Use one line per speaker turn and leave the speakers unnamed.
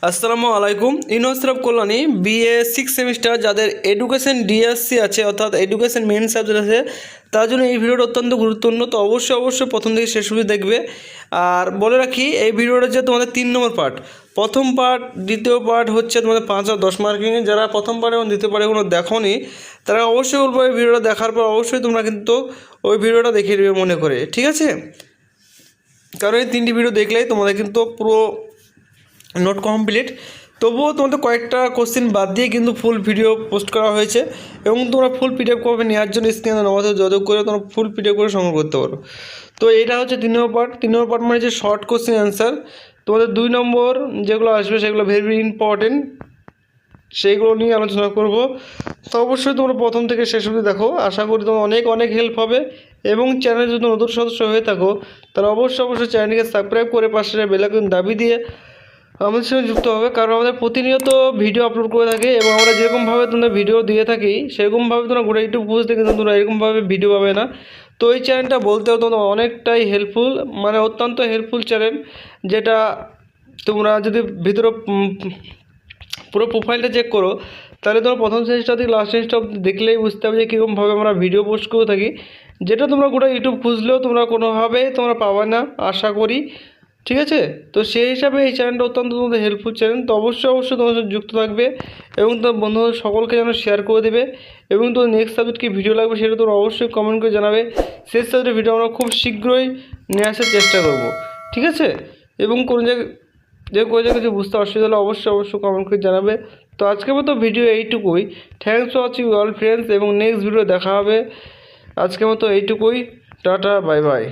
আসসালামু আলাইকুম। University of Kalyani BA 6 semester যাদের এডুকেশন ডিএসসি আছে অর্থাৎ এডুকেশন মেন সাবজেক্ট আছে তার জন্য এই ভিডিওটা অত্যন্ত গুরুত্বপূর্ণ। তো অবশ্যই প্রথম থেকে শেষ অবধি দেখবে। আর বলে রাখি এই ভিডিওটা যে তোমাদের 3 নম্বর পার্ট, প্রথম পার্ট দ্বিতীয় পার্ট হচ্ছে তোমাদের 5 আর 10 মার্কিংয়ে। যারা প্রথম পার্ট এবং দ্বিতীয় পার্ট এগুলো দেখোনি তারা অবশ্যই বলবো এই ভিডিওটা দেখার পর অবশ্যই তোমরা কিন্তু ওই ভিডিওটা দেখিয়ে দেবে মনে করে, ঠিক আছে? কারণ এই 3টি ভিডিও দেখলেই তোমাদের কিন্তু পুরো নোট কমপ্লিট। তবুও তোমাদের কয়েকটা কোশ্চেন বাদ দিয়ে কিন্তু ফুল ভিডিও পোস্ট করা হয়েছে এবং তোমরা ফুল পিডিএফ কপি নেওয়ার জন্য স্ক্রিনে আমাদের যোগাযোগ করে তোমরা ফুল পিডিএফ করে সংগ্রহ করতে পারো। তো এটা হচ্ছে 3 নম্বর পার্ট। 3 নম্বর পার্ট মানে যে শর্ট কোশ্চেন অ্যান্সার। তোমাদের 2 নম্বর যেগুলো আসবে সেগুলো ভেরি ইম্পর্টেন্ট, সেইগুলো নিয়ে আলোচনা করব। তো অবশ্যই তোমরা প্রথম থেকে শেষ অবধি দেখো, আশা করি তোমার অনেক হেল্প হবে। এবং চ্যানেলে যদি নতুন সদস্য হয়ে থাকো তাহলে অবশ্যই চ্যানেলকে সাবস্ক্রাইব করে পাশে বেল আইকন দাবি দিয়ে আমাদের সঙ্গে যুক্ত হবে। কারণ আমাদের প্রতিনিয়ত ভিডিও আপলোড করে থাকে এবং আমরা যেরকমভাবে তোমাদের ভিডিও দিয়ে থাকি সেরকমভাবে তোমরা গোটা ইউটিউব বুঝতে কিন্তু তোমরা এরকমভাবে ভিডিও পাবে না। তো এই চ্যানেলটা বলতেও তোমার অনেকটাই হেল্পফুল, মানে অত্যন্ত হেল্পফুল চ্যানেল, যেটা তোমরা যদি ভিতরে পুরো প্রোফাইলটা চেক করো তাহলে তোমরা প্রথম সেমিস্টার থেকে লাস্ট সেমিস্টার দেখলেই বুঝতে হবে যে কীরকমভাবে আমরা ভিডিও পোস্ট করে থাকি, যেটা তোমরা গোটা ইউটিউব খুঁজলেও তোমরা কোনোভাবেই তোমরা পাবে না আশা করি, ঠিক আছে? তো সেই হিসাবে এই চ্যানেলটা অত্যন্ত তোমাদের হেল্পফুল চ্যানেল। তো অবশ্যই তোমাদের সাথে যুক্ত থাকবে এবং তোমার বন্ধুদের সকলকে যেন শেয়ার করে দেবে। এবং তোমার নেক্সট সাবজেক্ট কী ভিডিও লাগবে সেটা তোমরা অবশ্যই কমেন্ট করে জানাবে। সেই সাবজেক্টের ভিডিও আমরা খুব শীঘ্রই নিয়ে আসার চেষ্টা করব, ঠিক আছে? এবং কোনো জায়গায় কিছু বুঝতে অসুবিধা হলে অবশ্যই কমেন্ট করে জানাবে। তো আজকের মতো ভিডিও এইটুকুই। Thanks for watching all friends, এবং নেক্সট ভিডিও দেখা হবে। আজকের মতো এইটুকুই, টাটা, বাই বাই।